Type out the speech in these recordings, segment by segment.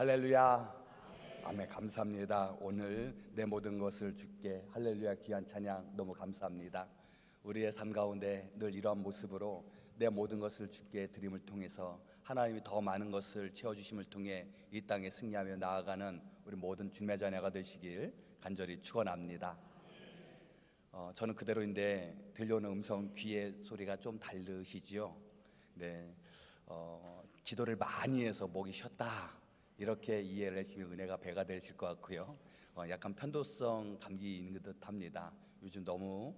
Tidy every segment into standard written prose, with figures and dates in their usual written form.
할렐루야. 아멘. 감사합니다. 오늘 내 모든 것을 주께 할렐루야 귀한 찬양 너무 감사합니다. 우리의 삶 가운데 늘 이러한 모습으로 내 모든 것을 주께 드림을 통해서 하나님이 더 많은 것을 채워주심을 통해 이 땅에 승리하며 나아가는 우리 모든 주님의 자녀가 되시길 간절히 축원합니다. 저는 그대로인데 들려오는 음성 귀의 소리가 좀 다르시지요? 네, 기도를 많이 해서 목이 쉬었다 이렇게 이해를 하시면 은혜가 배가 되실 것 같고요. 약간 편도성 감기 있는 듯 합니다. 요즘 너무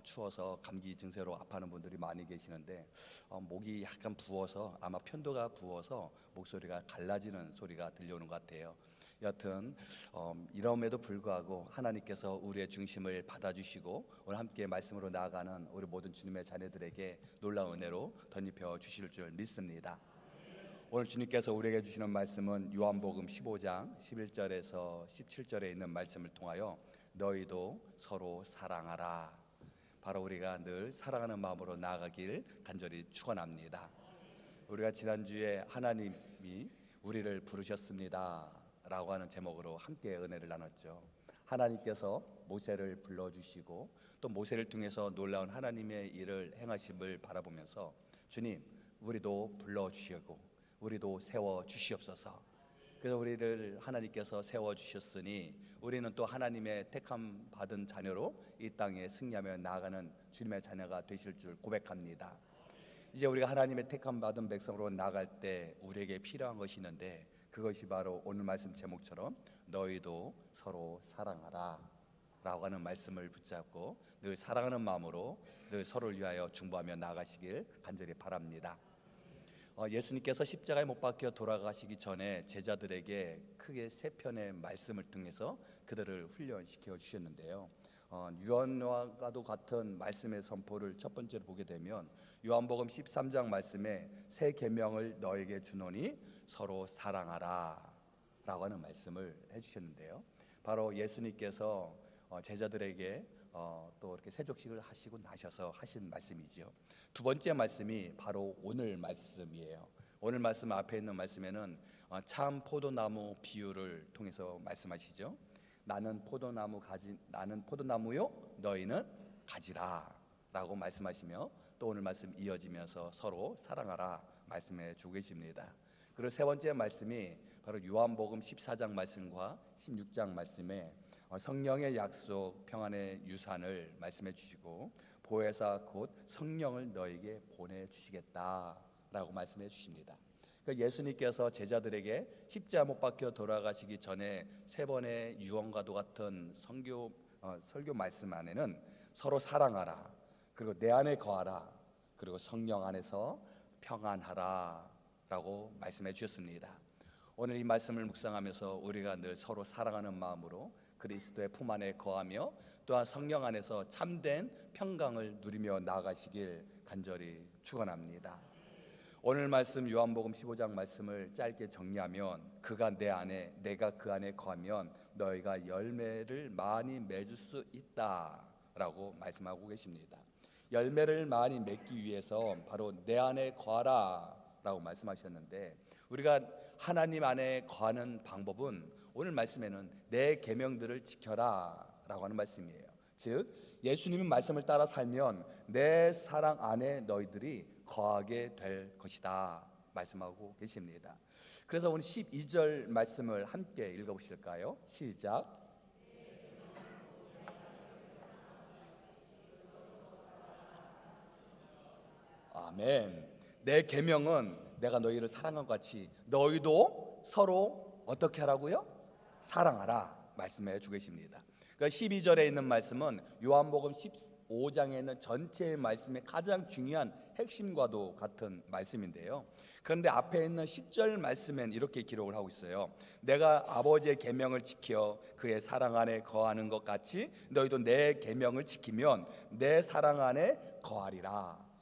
추워서 감기 증세로 아파하는 분들이 많이 계시는데 목이 약간 부어서 아마 편도가 부어서 목소리가 갈라지는 소리가 들려오는 것 같아요. 여하튼 이럼에도 불구하고 하나님께서 우리의 중심을 받아주시고 오늘 함께 말씀으로 나아가는 우리 모든 주님의 자녀들에게 놀라운 은혜로 덧입혀 주실 줄 믿습니다. 오늘 주님께서 우리에게 주시는 말씀은 요한복음 15장 11절에서 17절에 있는 말씀을 통하여 너희도 서로 사랑하라. 바로 우리가 늘 사랑하는 마음으로 나아가길 간절히 축원합니다. 우리가 지난주에 하나님이 우리를 부르셨습니다 라고 하는 제목으로 함께 은혜를 나눴죠. 하나님께서 모세를 불러주시고 또 모세를 통해서 놀라운 하나님의 일을 행하심을 바라보면서 주님 우리도 불러주시고 우리도 세워주시옵소서. 그래서 우리를 하나님께서 세워주셨으니 우리는 또 하나님의 택함 받은 자녀로 이 땅에 승리하며 나아가는 주님의 자녀가 되실 줄 고백합니다. 이제 우리가 하나님의 택함 받은 백성으로 나아갈 때 우리에게 필요한 것이 있는데 그것이 바로 오늘 말씀 제목처럼 너희도 서로 사랑하라 라고 하는 말씀을 붙잡고 늘 사랑하는 마음으로 늘 서로를 위하여 중보하며 나아가시길 간절히 바랍니다. 예수님께서 십자가에 못 박혀 돌아가시기 전에 제자들에게 크게 세 편의 말씀을 통해서 그들을 훈련시켜 주셨는데요. 유언과도 같은 말씀의 선포를 첫 번째로 보게 되면 요한복음 13장 말씀에 새 계명을 너에게 주노니 서로 사랑하라 라고 하는 말씀을 해주셨는데요. 바로 예수님께서 제자들에게 또 이렇게 세족식을 하시고 나셔서 하신 말씀이죠. 두 번째 말씀이 바로 오늘 말씀이에요. 오늘 말씀 앞에 있는 말씀에는 참 포도나무 비유를 통해서 말씀하시죠. 나는 포도나무요 너희는 가지라 라고 말씀하시며 또 오늘 말씀 이어지면서 서로 사랑하라 말씀해 주고 계십니다. 그리고 세 번째 말씀이 바로 요한복음 14장 말씀과 16장 말씀에 성령의 약속 평안의 유산을 말씀해 주시고 보혜사 곧 성령을 너에게 보내주시겠다라고 말씀해 주십니다. 그러니까 예수님께서 제자들에게 십자가 못 박혀 돌아가시기 전에 세 번의 유언과도 같은 설교 말씀 안에는 서로 사랑하라, 그리고 내 안에 거하라, 그리고 성령 안에서 평안하라 라고 말씀해 주셨습니다. 오늘 이 말씀을 묵상하면서 우리가 늘 서로 사랑하는 마음으로 그리스도의 품 안에 거하며 또한 성령 안에서 참된 평강을 누리며 나아가시길 간절히 축원합니다. 오늘 말씀 요한복음 15장 말씀을 짧게 정리하면 그가 내 안에 내가 그 안에 거하면 너희가 열매를 많이 맺을 수 있다라고 말씀하고 계십니다. 열매를 많이 맺기 위해서 바로 내 안에 거하라 라고 말씀하셨는데 우리가 하나님 안에 거하는 방법은 오늘 말씀에는 내 계명들을 지켜라 라고 하는 말씀이에요. 즉 예수님의 말씀을 따라 살면 내 사랑 안에 너희들이 거하게 될 것이다 말씀하고 계십니다. 그래서 오늘 12절 말씀을 함께 읽어보실까요? 시작. 아멘. 내 계명은 내가 너희를 사랑한 것 같이 너희도 서로 어떻게 하라고요? 사랑하라 말씀해 주고 계십니다. 그러니까 12절에 있는 말씀은 요한복음 15장에 있는 전체의 말씀의 가장 중요한 핵심과도 같은 말씀인데요. 그런데 앞에 있는 10절 말씀엔 이렇게 기록을 하고 있어요. 내가 아버지의 계명을 지켜 그의 사랑 안에 거하는 것 같이 너희도 내 계명을 지키면 내 사랑 안에 거하리라.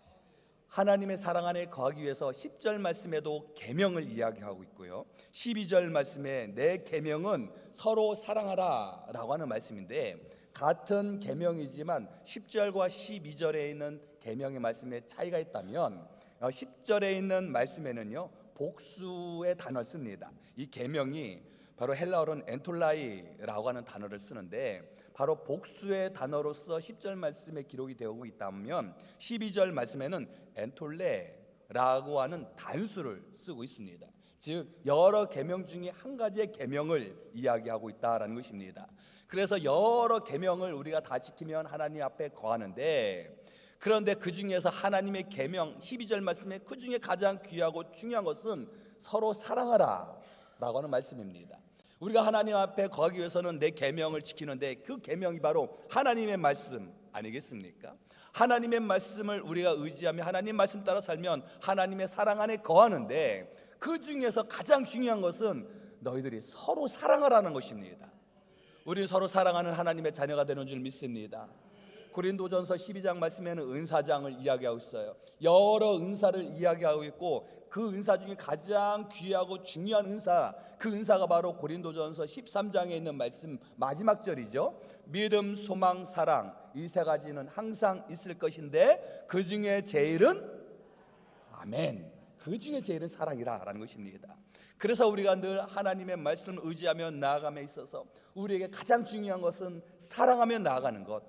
하나님의 사랑 안에 거하기 위해서 10절 말씀에도 계명을 이야기하고 있고요. 12절 말씀에 내 계명은 서로 사랑하라 라고 하는 말씀인데 같은 계명이지만 10절과 12절에 있는 계명의 말씀에 차이가 있다면 10절에 있는 말씀에는요 복수의 단어를 씁니다. 이 계명이 바로 헬라어로는 엔톨라이라고 하는 단어를 쓰는데, 바로 복수의 단어로서 10절 말씀에 기록이 되고 있다면 12절 말씀에는 엔톨레라고 하는 단수를 쓰고 있습니다. 즉 여러 계명 중에 한 가지의 계명을 이야기하고 있다라는 것입니다. 그래서 여러 계명을 우리가 다 지키면 하나님 앞에 거하는데, 그런데 그 중에서 하나님의 계명 12절 말씀에 그 중에 가장 귀하고 중요한 것은 서로 사랑하라 라고 하는 말씀입니다. 우리가 하나님 앞에 거하기 위해서는 내 계명을 지키는데, 그 계명이 바로 하나님의 말씀 아니겠습니까? 하나님의 말씀을 우리가 의지하며 하나님 말씀 따라 살면 하나님의 사랑 안에 거하는데, 그 중에서 가장 중요한 것은 너희들이 서로 사랑하라는 것입니다. 우리 서로 사랑하는 하나님의 자녀가 되는 줄 믿습니다. 고린도전서 12장 말씀에는 은사장을 이야기하고 있어요. 여러 은사를 이야기하고 있고, 그 은사 중에 가장 귀하고 중요한 은사, 그 은사가 바로 고린도전서 13장에 있는 말씀 마지막 절이죠. 믿음, 소망, 사랑, 이 세 가지는 항상 있을 것인데 그 중에 제일은 아멘, 그 중에 제일은 사랑이라는 것입니다. 그래서 우리가 늘 하나님의 말씀을 의지하며 나아감에 있어서 우리에게 가장 중요한 것은 사랑하며 나아가는 것.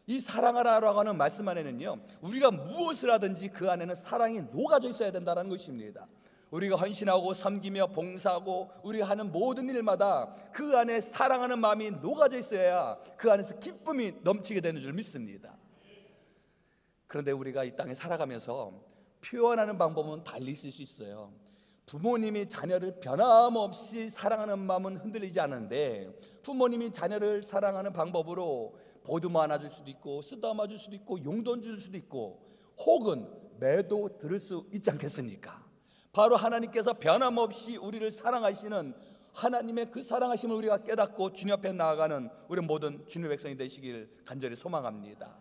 이 사랑하라라고 하는 말씀 안에는요, 우리가 무엇을 하든지 그 안에는 사랑이 녹아져 있어야 된다는 것입니다. 우리가 헌신하고 섬기며 봉사하고 우리가 하는 모든 일마다 그 안에 사랑하는 마음이 녹아져 있어야 그 안에서 기쁨이 넘치게 되는 줄 믿습니다. 그런데 우리가 이 땅에 살아가면서 표현하는 방법은 달리 있을 수 있어요. 부모님이 자녀를 변함없이 사랑하는 마음은 흔들리지 않는데, 부모님이 자녀를 사랑하는 방법으로 보듬어 안아줄 수도 있고, 쓰다마 줄 수도 있고, 용돈 줄 수도 있고, 혹은 매도 들을 수 있지 않겠습니까? 바로 하나님께서 변함없이 우리를 사랑하시는 하나님의 그 사랑하심을 우리가 깨닫고 주님 앞에 나아가는 우리 모든 주님의 백성이 되시길 간절히 소망합니다.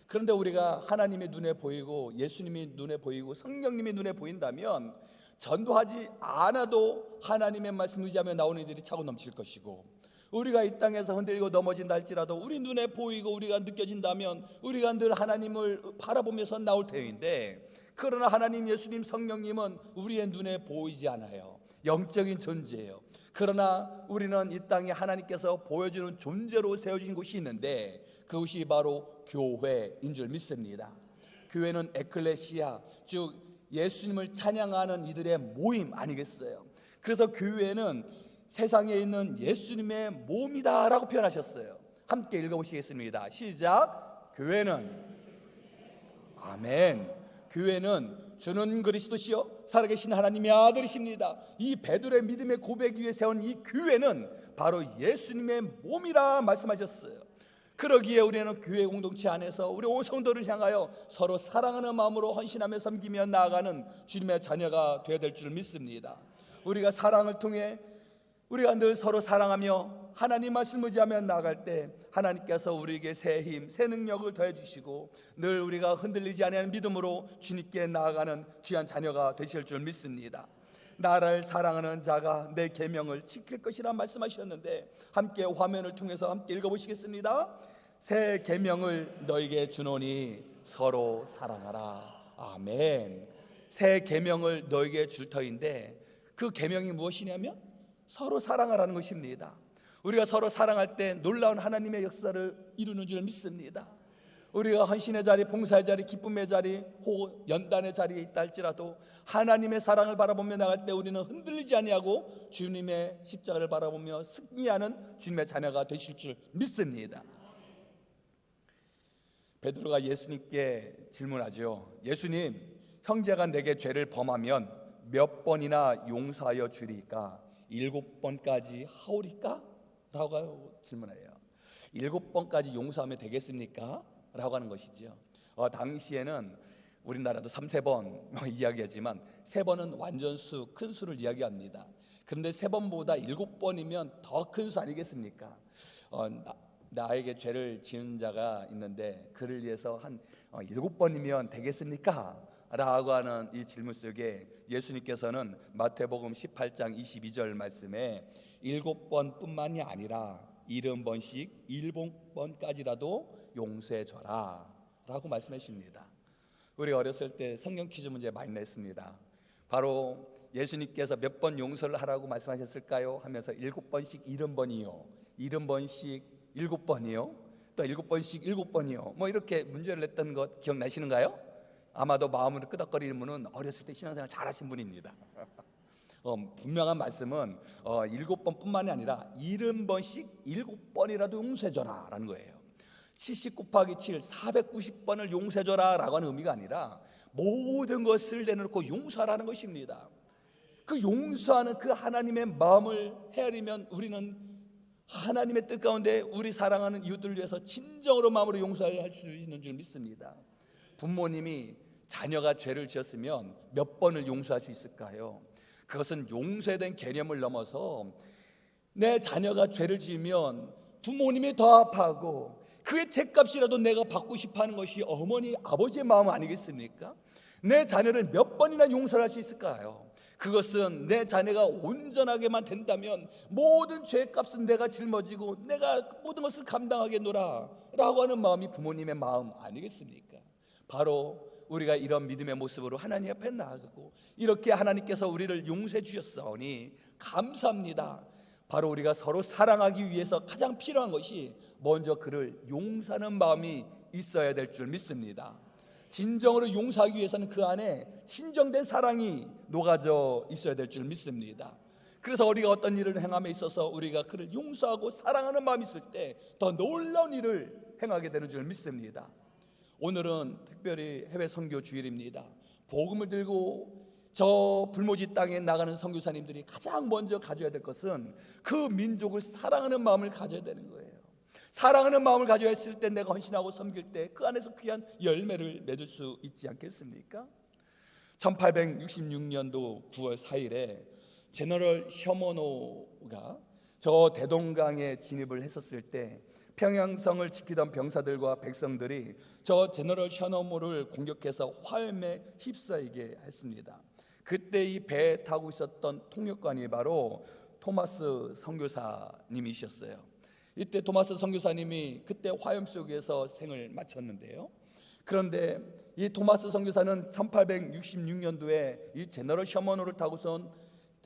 그런데 우리가 하나님의 눈에 보이고 예수님이 눈에 보이고 성령님이 눈에 보인다면 전도하지 않아도 하나님의 말씀 의지하며 나오는 이들이 차고 넘칠 것이고, 우리가 이 땅에서 흔들리고 넘어진다 할지라도 우리 눈에 보이고 우리가 느껴진다면 우리가 늘 하나님을 바라보면서 나올 터인데, 그러나 하나님, 예수님, 성령님은 우리의 눈에 보이지 않아요. 영적인 존재예요. 그러나 우리는 이 땅에 하나님께서 보여주는 존재로 세워진 곳이 있는데, 그것이 바로 교회인 줄 믿습니다. 교회는 에클레시아, 즉 예수님을 찬양하는 이들의 모임 아니겠어요? 그래서 교회는 세상에 있는 예수님의 몸이다라고 표현하셨어요. 함께 읽어보시겠습니다. 시작. 교회는, 아멘, 교회는 주는 그리스도시요 살아계신 하나님의 아들이십니다. 이 베드로의 믿음의 고백 위에 세운 이 교회는 바로 예수님의 몸이라 말씀하셨어요. 그러기에 우리는 교회 공동체 안에서 우리 온 성도를 향하여 서로 사랑하는 마음으로 헌신하며 섬기며 나아가는 주님의 자녀가 되어야 될 줄 믿습니다. 우리가 사랑을 통해 우리가 늘 서로 사랑하며 하나님 말씀 의지하며 나아갈 때 하나님께서 우리에게 새 힘, 새 능력을 더해 주시고 늘 우리가 흔들리지 않는 믿음으로 주님께 나아가는 귀한 자녀가 되실 줄 믿습니다. 나를 사랑하는 자가 내 계명을 지킬 것이라 말씀하셨는데, 함께 화면을 통해서 함께 읽어보시겠습니다. 새 계명을 너에게 주노니 서로 사랑하라. 아멘. 새 계명을 너에게 줄 터인데, 그 계명이 무엇이냐면 서로 사랑하라는 것입니다. 우리가 서로 사랑할 때 놀라운 하나님의 역사를 이루는 줄 믿습니다. 우리가 헌신의 자리, 봉사의 자리, 기쁨의 자리, 혹은 연단의 자리에 있다 할지라도 하나님의 사랑을 바라보며 나갈 때 우리는 흔들리지 아니하고 주님의 십자가를 바라보며 승리하는 주님의 자녀가 되실 줄 믿습니다. 베드로가 예수님께 질문하죠. 예수님, 형제가 내게 죄를 범하면 몇 번이나 용서하여 주리까? 7번까지 하오리까? 라고 질문해요. 7번까지 용서하면 되겠습니까? 라고 하는 것이죠. 당시에는 우리나라도 3-3번 이야기하지만 3번은 완전수, 큰 수를 이야기합니다. 그런데 3번보다 7번이면 더 큰 수 아니겠습니까? 나에게 죄를 지은 자가 있는데 그를 위해서 한 7번이면 되겠습니까? 라고 하는 이 질문 속에 예수님께서는 마태복음 18장 22절 말씀에 7번뿐만이 아니라 70번씩 7번까지라도 용서해줘라 라고 말씀하십니다. 우리 어렸을 때 성경 퀴즈 문제 많이 냈습니다. 바로 예수님께서 몇 번 용서를 하라고 말씀하셨을까요? 하면서 7번씩 70번이요, 70번씩 7번이요, 또 7번씩 7번이요, 뭐 이렇게 문제를 냈던 것 기억나시는가요? 아마도 마음으로 끄덕거리는 분은 어렸을 때 신앙생활 잘하신 분입니다. 분명한 말씀은 7번뿐만이 아니라 70번씩 7번이라도 용서해줘라 라는 거예요. 70 곱하기 7 490번을 용서해줘라 라고 하는 의미가 아니라 모든 것을 내놓고 용서하라는 것입니다. 그 용서하는 그 하나님의 마음을 헤아리면 우리는 하나님의 뜻 가운데 우리 사랑하는 이웃들을 위해서 진정으로 마음으로 용서할 수 있는 줄 믿습니다. 부모님이 자녀가 죄를 지었으면 몇 번을 용서할 수 있을까요? 그것은 용서에 대한 개념을 넘어서 내 자녀가 죄를 지으면 부모님이 더 아파하고 그의 죄값이라도 내가 받고 싶어하는 것이 어머니 아버지의 마음 아니겠습니까? 내 자녀를 몇 번이나 용서할 수 있을까요? 그것은 내 자녀가 온전하게만 된다면 모든 죄값은 내가 짊어지고 내가 모든 것을 감당하겠노라 라고 하는 마음이 부모님의 마음 아니겠습니까? 바로 우리가 이런 믿음의 모습으로 하나님 앞에 나아가고 이렇게 하나님께서 우리를 용서해 주셨사오니 감사합니다. 바로 우리가 서로 사랑하기 위해서 가장 필요한 것이 먼저 그를 용서하는 마음이 있어야 될 줄 믿습니다. 진정으로 용서하기 위해서는 그 안에 진정된 사랑이 녹아져 있어야 될 줄 믿습니다. 그래서 우리가 어떤 일을 행함에 있어서 우리가 그를 용서하고 사랑하는 마음이 있을 때 더 놀라운 일을 행하게 되는 줄 믿습니다. 오늘은 특별히 해외 선교 주일입니다. 복음을 들고 저 불모지 땅에 나가는 선교사님들이 가장 먼저 가져야 될 것은 그 민족을 사랑하는 마음을 가져야 되는 거예요. 사랑하는 마음을 가져야 했을 때 내가 헌신하고 섬길 때 그 안에서 귀한 열매를 맺을 수 있지 않겠습니까? 1866년도 9월 4일에 제너럴 셔머노가 저 대동강에 진입을 했었을 때 평양성을 지키던 병사들과 백성들이 저 제너럴 셔머노를 공격해서 화염에 휩싸이게 했습니다. 그때 이 배에 타고 있었던 통역관이 바로 토마스 선교사님이셨어요. 이때 토마스 선교사님이 그때 화염 속에서 생을 마쳤는데요. 그런데 이 토마스 선교사는 1866년도에 이 제너럴 셔머노를 타고선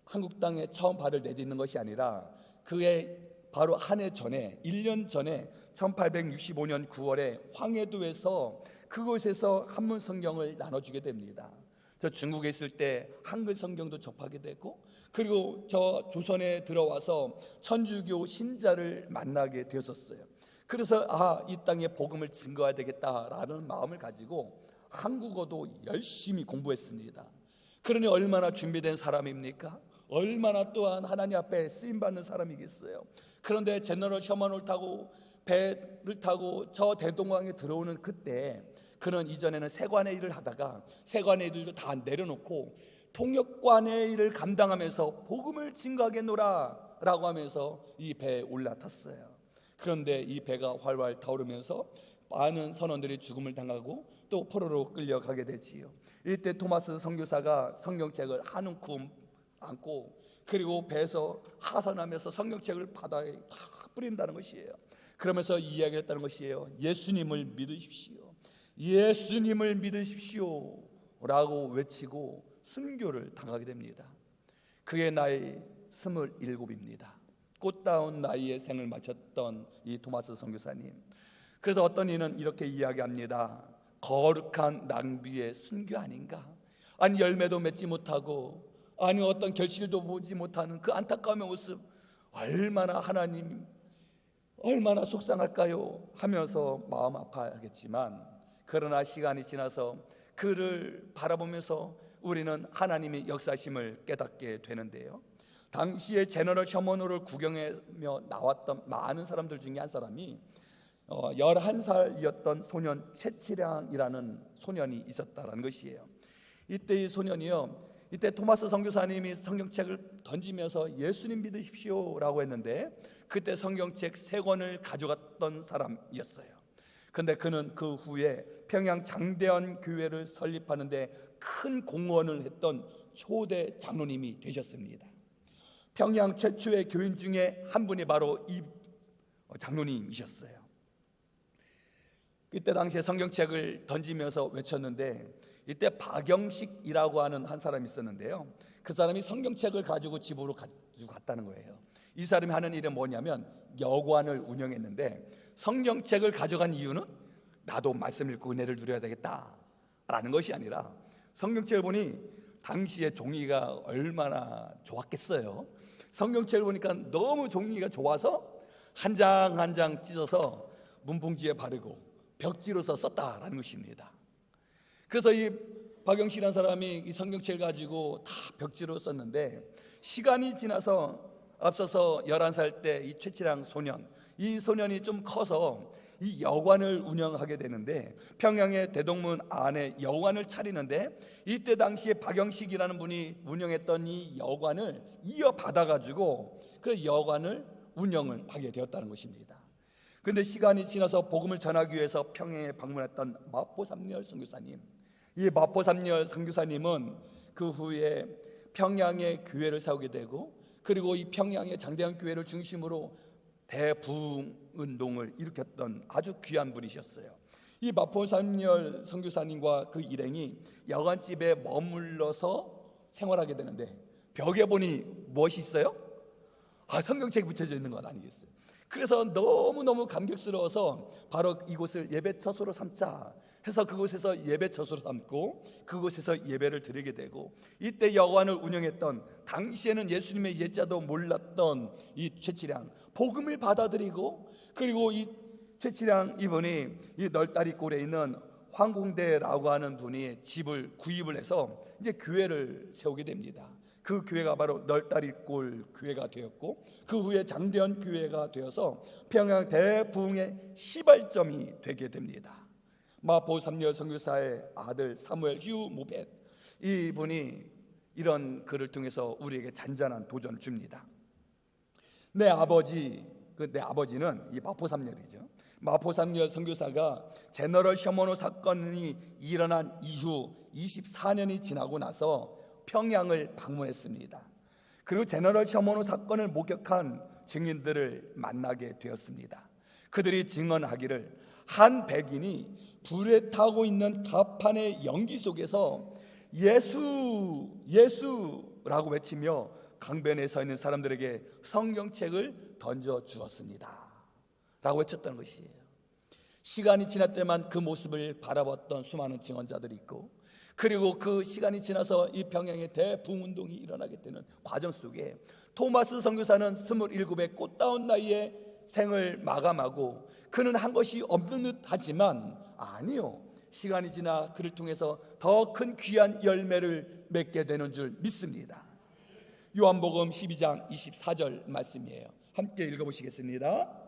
한국 땅에 처음 발을 내딛는 것이 아니라 그의 바로 한 해 전에 1년 전에 1865년 9월에 황해도에서 그곳에서 한문 성경을 나눠주게 됩니다. 저 중국에 있을 때 한글 성경도 접하게 되고 그리고 저 조선에 들어와서 천주교 신자를 만나게 되었었어요. 그래서 이 땅에 복음을 증거해야 되겠다라는 마음을 가지고 한국어도 열심히 공부했습니다. 그러니 얼마나 준비된 사람입니까? 얼마나 또한 하나님 앞에 쓰임받는 사람이겠어요. 그런데 제너럴 셔먼을 타고 배를 타고 저 대동강에 들어오는 그때 그는 이전에는 세관의 일을 하다가 세관의 일도 다 내려놓고 통역관의 일을 감당하면서 복음을 증거하겠노라 라고 하면서 이 배에 올라탔어요. 그런데 이 배가 활활 타오르면서 많은 선원들이 죽음을 당하고 또 포로로 끌려가게 되지요. 이때 토마스 선교사가 성경책을 한 움큼 안고 그리고 배에서 하산하면서 성경책을 바다에 다 뿌린다는 것이에요. 그러면서 이야기했다는 것이에요. 예수님을 믿으십시오. 예수님을 믿으십시오 라고 외치고 순교를 당하게 됩니다. 그의 나이 27입니다. 꽃다운 나이에 생을 마쳤던 이 토마스 선교사님. 그래서 어떤 이는 이렇게 이야기합니다. 거룩한 낭비의 순교 아닌가? 아니 열매도 맺지 못하고 아니 어떤 결실도 보지 못하는 그 안타까움의 모습 얼마나 하나님 얼마나 속상할까요? 하면서 마음 아파하겠지만 그러나 시간이 지나서 그를 바라보면서 우리는 하나님의 역사심을 깨닫게 되는데요. 당시에 제너럴 셔먼호를 구경하며 나왔던 많은 사람들 중에 한 사람이 11살이었던 소년 채치량이라는 소년이 있었다는 것이에요. 이때 이 소년이요, 이때 토마스 선교사님이 성경책을 던지면서 예수님 믿으십시오 라고 했는데 그때 성경책 3권을 가져갔던 사람이었어요. 그런데 그는 그 후에 평양 장대원 교회를 설립하는데 큰 공헌을 했던 초대 장로님이 되셨습니다. 평양 최초의 교인 중에 한 분이 바로 이 장로님이셨어요. 그때 당시에 성경책을 던지면서 외쳤는데 이때 박영식이라고 하는 한 사람이 있었는데요. 그 사람이 성경책을 가지고 집으로 가지고 갔다는 거예요. 이 사람이 하는 일은 뭐냐면 여관을 운영했는데, 성경책을 가져간 이유는 나도 말씀 읽고 은혜를 누려야 되겠다라는 것이 아니라, 성경책을 보니 당시에 종이가 얼마나 좋았겠어요. 성경책을 보니까 너무 종이가 좋아서 한 장 한 장 찢어서 문풍지에 바르고 벽지로서 썼다라는 것입니다. 그래서 이 박영식이라는 사람이 이 성경책을 가지고 다 벽지로 썼는데, 시간이 지나서 앞서서 11살 때 이 최치량 소년, 이 소년이 좀 커서 이 여관을 운영하게 되는데, 평양의 대동문 안에 여관을 차리는데, 이때 당시에 박영식이라는 분이 운영했던 이 여관을 이어받아 가지고 그 여관을 운영을 하게 되었다는 것입니다. 그런데 시간이 지나서 복음을 전하기 위해서 평양에 방문했던 마포삼리열 선교사님, 이 마포삼리열 선교사님은 그 후에 평양에 교회를 세우게 되고, 그리고 이 평양의 장대한 교회를 중심으로 대부흥 운동을 일으켰던 아주 귀한 분이셨어요. 이 마포삼리열 선교사님과 그 일행이 여관집에 머물러서 생활하게 되는데, 벽에 보니 무엇이 있어요? 성경책이 붙여져 있는 건 아니겠어요? 그래서 너무너무 감격스러워서 바로 이곳을 예배처소로 삼자 해서 그곳에서 예배처소로 삼고 그곳에서 예배를 드리게 되고, 이때 여관을 운영했던, 당시에는 예수님의 예자도 몰랐던 이 최치량, 복음을 받아들이고, 그리고 이 최치량 이분이 이 널다리골에 있는 황공대라고 하는 분이 집을 구입을 해서 이제 교회를 세우게 됩니다. 그 교회가 바로 널다리골 교회가 되었고, 그 후에 장대현 교회가 되어서 평양 대부흥의 시발점이 되게 됩니다. 마포삼리열 선교사의 아들 사무엘 휴 모벳, 이분이 이런 글을 통해서 우리에게 잔잔한 도전을 줍니다. 내 아버지는 이 마포삼리열이죠. 마포삼리열 선교사가 제너럴 셔먼호 사건이 일어난 이후 24년이 지나고 나서 평양을 방문했습니다. 그리고 제너럴 셔먼호 사건을 목격한 증인들을 만나게 되었습니다. 그들이 증언하기를 한 백인이 불에 타고 있는 가판의 연기 속에서 예수, 예수라고 외치며 강변에 서 있는 사람들에게 성경책을 던져 주었습니다 라고 외쳤다는 것이에요. 시간이 지났더만 그 모습을 바라봤던 수많은 증언자들이 있고, 그리고 그 시간이 지나서 이 평양의 대부흥운동이 일어나게 되는 과정 속에 토마스 선교사는 27의 꽃다운 나이에 생을 마감하고, 그는 한 것이 없는 듯 하지만 아니요, 시간이 지나 그를 통해서 더 큰 귀한 열매를 맺게 되는 줄 믿습니다. 요한복음 12장 24절 말씀이에요. 함께 읽어보시겠습니다.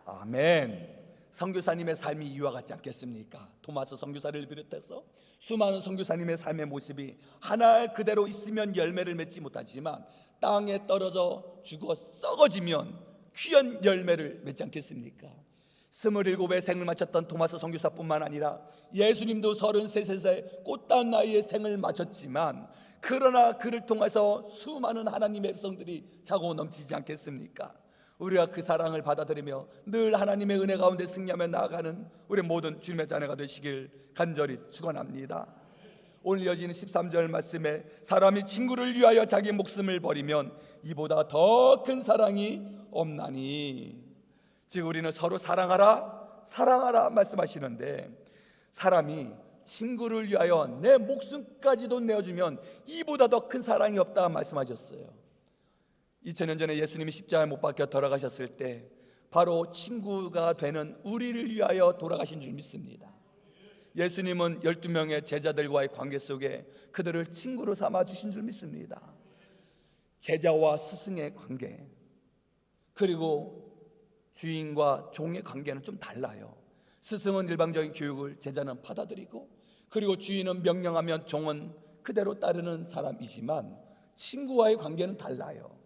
아멘. 선교사님의 삶이 이와 같지 않겠습니까? 토마스 선교사를 비롯해서 수많은 선교사님의 삶의 모습이 하나 그대로 있으면 열매를 맺지 못하지만 땅에 떨어져 죽어 썩어지면 귀한 열매를 맺지 않겠습니까? 27의 생을 마쳤던 토마스 선교사뿐만 아니라 예수님도 33세 꽃다운 나이에 생을 마쳤지만, 그러나 그를 통해서 수많은 하나님의 백성들이 차고 넘치지 않겠습니까? 우리가 그 사랑을 받아들이며 늘 하나님의 은혜 가운데 승리하며 나아가는 우리 모든 주님의 자녀가 되시길 간절히 축원합니다. 오늘 이어지는 13절 말씀에 사람이 친구를 위하여 자기 목숨을 버리면 이보다 더 큰 사랑이 없나니, 즉 우리는 서로 사랑하라 말씀하시는데, 사람이 친구를 위하여 내 목숨까지도 내어주면 이보다 더 큰 사랑이 없다 말씀하셨어요. 2000년 전에 예수님이 십자가에 못 박혀 돌아가셨을 때 바로 친구가 되는 우리를 위하여 돌아가신 줄 믿습니다. 예수님은 12명의 제자들과의 관계 속에 그들을 친구로 삼아 주신 줄 믿습니다. 제자와 스승의 관계, 그리고 주인과 종의 관계는 좀 달라요. 스승은 일방적인 교육을, 제자는 받아들이고, 그리고 주인은 명령하면 종은 그대로 따르는 사람이지만 친구와의 관계는 달라요.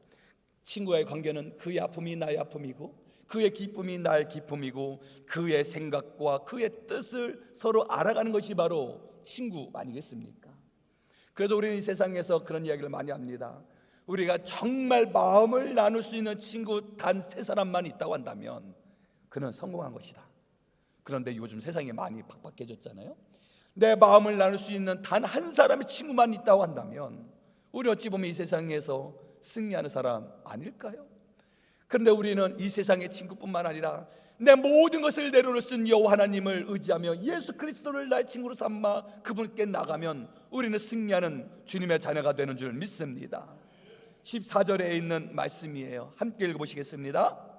친구와의 관계는 그의 아픔이 나의 아픔이고, 그의 기쁨이 나의 기쁨이고, 그의 생각과 그의 뜻을 서로 알아가는 것이 바로 친구 아니겠습니까? 그래서 우리는 이 세상에서 그런 이야기를 많이 합니다. 우리가 정말 마음을 나눌 수 있는 친구 단 3사람만 있다고 한다면 그는 성공한 것이다. 그런데 요즘 세상이 많이 팍팍해졌잖아요. 내 마음을 나눌 수 있는 단 한 사람의 친구만 있다고 한다면 우리 어찌 보면 이 세상에서 승리하는 사람 아닐까요? 그런데 우리는 이 세상의 친구뿐만 아니라 내 모든 것을 내려놓은 여호와 하나님을 의지하며 예수 그리스도를 나의 친구로 삼아 그분께 나가면 우리는 승리하는 주님의 자녀가 되는 줄 믿습니다. 14절에 있는 말씀이에요. 함께 읽어보시겠습니다.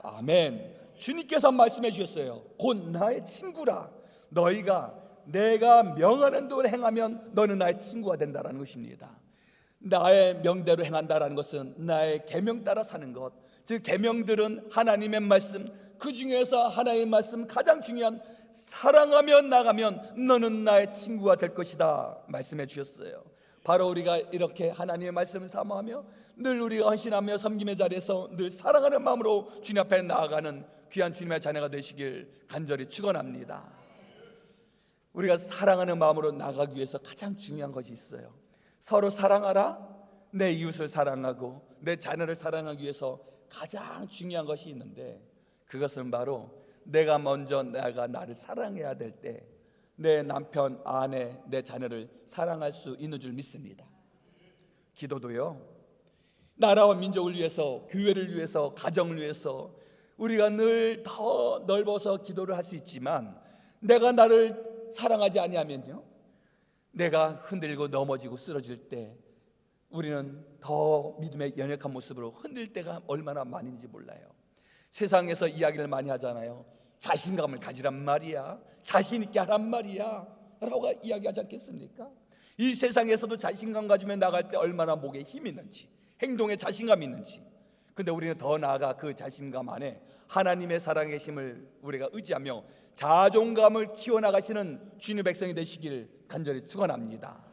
아멘. 주님께서 말씀해 주셨어요. 곧 나의 친구라. 너희가 내가 명하는 대로 행하면 너는 나의 친구가 된다라는 것입니다. 나의 명대로 행한다라는 것은 나의 계명 따라 사는 것, 즉 계명들은 하나님의 말씀, 그 중에서 하나님의 말씀 가장 중요한 사랑하며 나가면 너는 나의 친구가 될 것이다 말씀해 주셨어요. 바로 우리가 이렇게 하나님의 말씀을 사모하며 늘 우리가 헌신하며 섬김의 자리에서 늘 사랑하는 마음으로 주님 앞에 나아가는 귀한 주님의 자녀가 되시길 간절히 축원합니다. 우리가 사랑하는 마음으로 나가기 위해서 가장 중요한 것이 있어요. 서로 사랑하라. 내 이웃을 사랑하고 내 자녀를 사랑하기 위해서 가장 중요한 것이 있는데, 그것은 바로 내가 먼저 나를 사랑해야 될 때 내 남편, 아내, 내 자녀를 사랑할 수 있는 줄 믿습니다. 기도도요, 나라와 민족을 위해서, 교회를 위해서, 가정을 위해서 우리가 늘 더 넓어서 기도를 할 수 있지만, 내가 나를 사랑하지 아니하면요, 내가 흔들리고 넘어지고 쓰러질 때 우리는 더 믿음의 연약한 모습으로 흔들 때가 얼마나 많은지 몰라요. 세상에서 이야기를 많이 하잖아요. 자신감을 가지란 말이야, 자신 있게 하란 말이야 라고 이야기하지 않겠습니까? 이 세상에서도 자신감 가지며 나갈 때 얼마나 목에 힘이 있는지, 행동에 자신감이 있는지. 근데 우리는 더 나아가 그 자신감 안에 하나님의 살아계심을 우리가 의지하며 자존감을 키워나가시는 주님의 백성이 되시길 간절히 축원합니다.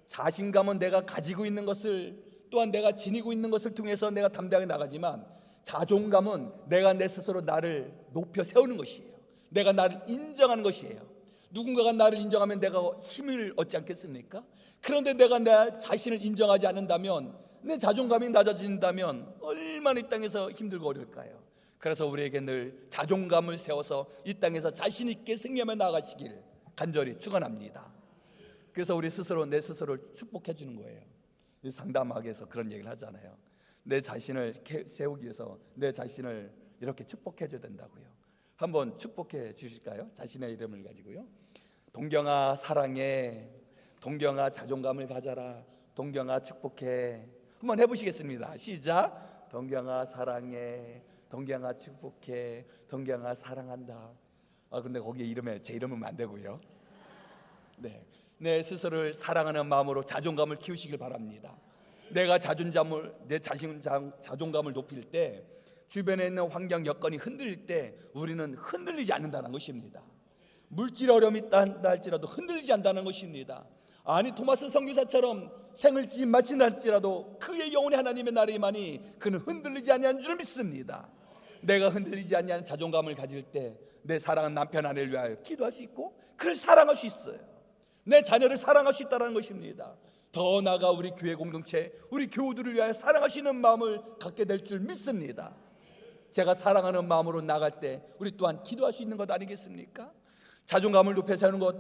자신감은 내가 가지고 있는 것을, 또한 내가 지니고 있는 것을 통해서 내가 담대하게 나가지만, 자존감은 내가 내 스스로 나를 높여 세우는 것이에요. 내가 나를 인정하는 것이에요. 누군가가 나를 인정하면 내가 힘을 얻지 않겠습니까? 그런데 내가 내 자신을 인정하지 않는다면, 내 자존감이 낮아진다면 얼마나 이 땅에서 힘들고 어려울까요? 그래서 우리에게 늘 자존감을 세워서 이 땅에서 자신 있게 승리하며 나아가시길 간절히 축원합니다. 그래서 우리 스스로 내 스스로를 축복해 주는 거예요. 상담학에서 그런 얘기를 하잖아요. 내 자신을 세우기 위해서 내 자신을 이렇게 축복해 줘야 된다고요. 한번 축복해 주실까요? 자신의 이름을 가지고요. 동경아 사랑해, 동경아 자존감을 가져라, 동경아 축복해. 한번 해보시겠습니다. 시작. 동경아 사랑해, 동경아 축복해, 동경아 사랑한다. 근데 거기에 제 이름은 안 되고요. 네, 내 스스로를 사랑하는 마음으로 자존감을 키우시길 바랍니다. 내가 내 자존감을 높일 때, 주변에 있는 환경 여건이 흔들릴 때 우리는 흔들리지 않는다는 것입니다. 물질 어려움이 있다 할지라도 흔들리지 않는다는 것입니다. 아니, 토마스 선교사처럼 생을 마친다 할지라도 그의 영혼이 하나님의 나라이마니 그는 흔들리지 아니하는 줄 믿습니다. 내가 흔들리지 아니하는 자존감을 가질 때 내 사랑하는 남편, 아내를 위하여 기도할 수 있고 그를 사랑할 수 있어요. 내 자녀를 사랑할 수 있다는 것입니다. 더 나아가 우리 교회 공동체, 우리 교우들을 위하여 사랑할 수 있는 마음을 갖게 될 줄 믿습니다. 제가 사랑하는 마음으로 나갈 때 우리 또한 기도할 수 있는 것 아니겠습니까? 자존감을 높여 세우는 것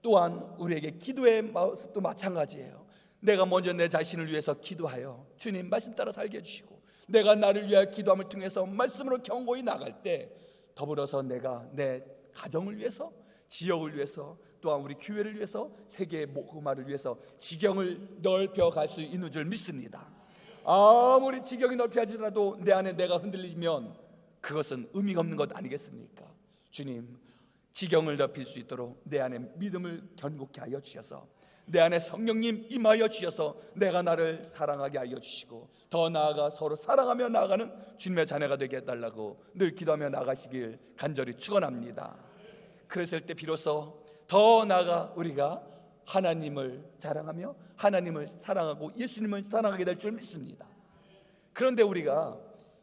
또한 우리에게 기도의 모습도 마찬가지예요. 내가 먼저 내 자신을 위해서 기도하여 주님 말씀 따라 살게 해주시고, 내가 나를 위하여 기도함을 통해서 말씀으로 경고히 나갈 때 더불어서 내가 내 가정을 위해서, 지역을 위해서, 또한 우리 교회를 위해서, 세계의 복음화를 위해서 지경을 넓혀갈 수 있는 줄 믿습니다. 아무리 지경이 넓혀지더라도 내 안에 내가 흔들리면 그것은 의미가 없는 것 아니겠습니까? 주님, 지경을 넓힐 수 있도록 내 안에 믿음을 견고케 하여 주셔서, 내 안에 성령님 임하여 주셔서 내가 나를 사랑하게 하여 주시고, 더 나아가 서로 사랑하며 나아가는 주님의 자녀가 되게 해달라고 늘 기도하며 나가시길 간절히 축원합니다. 그랬을 때 비로소 더 나아가 우리가 하나님을 자랑하며 하나님을 사랑하고 예수님을 사랑하게 될 줄 믿습니다. 그런데 우리가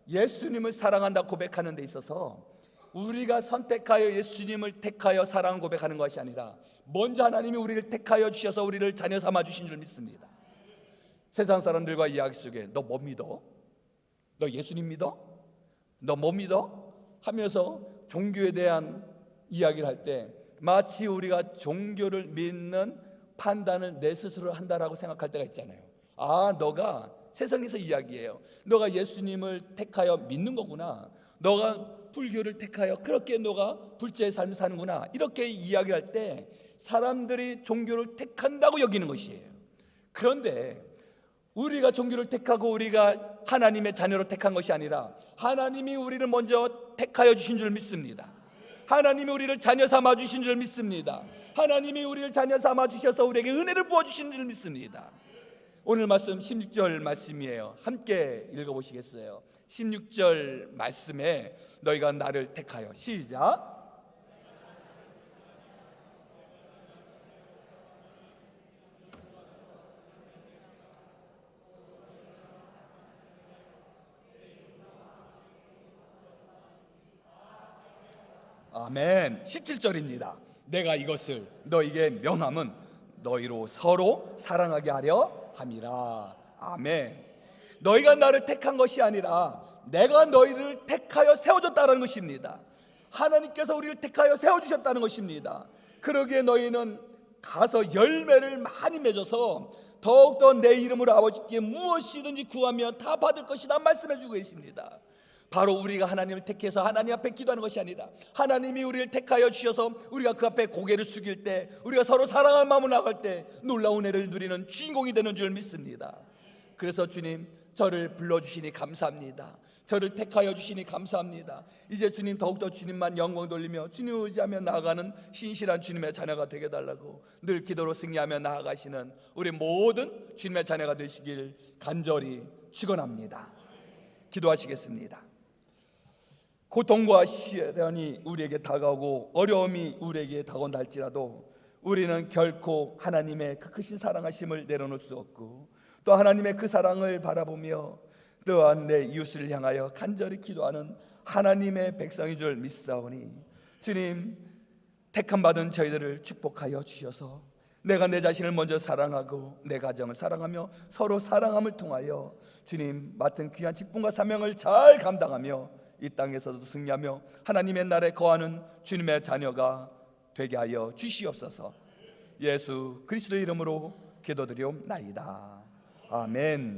예수님을 사랑한다 고백하는 데 있어서 우리가 선택하여 예수님을 택하여 사랑 고백하는 것이 아니라 먼저 하나님이 우리를 택하여 주셔서 우리를 자녀 삼아 주신 줄 믿습니다. 세상 사람들과 이야기 속에 너 뭐 믿어? 너 예수님 믿어? 너 뭐 믿어? 하면서 종교에 대한 이야기를 할 때 마치 우리가 종교를 믿는 판단을 내 스스로 한다라고 생각할 때가 있잖아요. 아, 너가 세상에서 이야기해요. 너가 예수님을 택하여 믿는 거구나. 너가 불교를 택하여 그렇게 너가 둘째의 삶을 사는구나. 이렇게 이야기할 때 사람들이 종교를 택한다고 여기는 것이에요. 그런데 우리가 종교를 택하고 우리가 하나님의 자녀로 택한 것이 아니라 하나님이 우리를 먼저 택하여 주신 줄 믿습니다. 하나님이 우리를 자녀 삼아 주신 줄 믿습니다. 하나님이 우리를 자녀 삼아 주셔서 우리에게 은혜를 부어 주신 줄 믿습니다. 오늘 말씀 16절 말씀이에요. 함께 읽어보시겠어요? 16절 말씀에 너희가 나를 택하여, 시작. 아멘. 17절입니다. 내가 이것을 너희에게 명함은 너희로 서로 사랑하게 하려 함이라. 아멘. 너희가 나를 택한 것이 아니라 내가 너희를 택하여 세워줬다는 것입니다. 하나님께서 우리를 택하여 세워주셨다는 것입니다. 그러기에 너희는 가서 열매를 많이 맺어서 더욱더 내 이름으로 아버지께 무엇이든지 구하면 다 받을 것이다 말씀해 주고 계십니다. 바로 우리가 하나님을 택해서 하나님 앞에 기도하는 것이 아니라 하나님이 우리를 택하여 주셔서 우리가 그 앞에 고개를 숙일 때, 우리가 서로 사랑할 마음으로 나갈 때 놀라운 은혜를 누리는 주인공이 되는 줄 믿습니다. 그래서 주님, 저를 불러주시니 감사합니다. 저를 택하여 주시니 감사합니다. 이제 주님 더욱더 주님만 영광 돌리며 주님 의지하며 나아가는 신실한 주님의 자녀가 되게 달라고 늘 기도로 승리하며 나아가시는 우리 모든 주님의 자녀가 되시길 간절히 축원합니다. 기도하시겠습니다. 고통과 시련이 우리에게 다가오고 어려움이 우리에게 다가온다 할지라도 우리는 결코 하나님의 그 크신 사랑하심을 내려놓을 수 없고 또 하나님의 그 사랑을 바라보며 또한 내 이웃을 향하여 간절히 기도하는 하나님의 백성인 줄 믿사오니 주님, 택함 받은 저희들을 축복하여 주셔서 내가 내 자신을 먼저 사랑하고 내 가정을 사랑하며 서로 사랑함을 통하여 주님 맡은 귀한 직분과 사명을 잘 감당하며 이 땅에서도 승리하며 하나님의 나라에 거하는 주님의 자녀가 되게 하여 주시옵소서. 예수 그리스도의 이름으로 기도드리옵나이다. 아멘.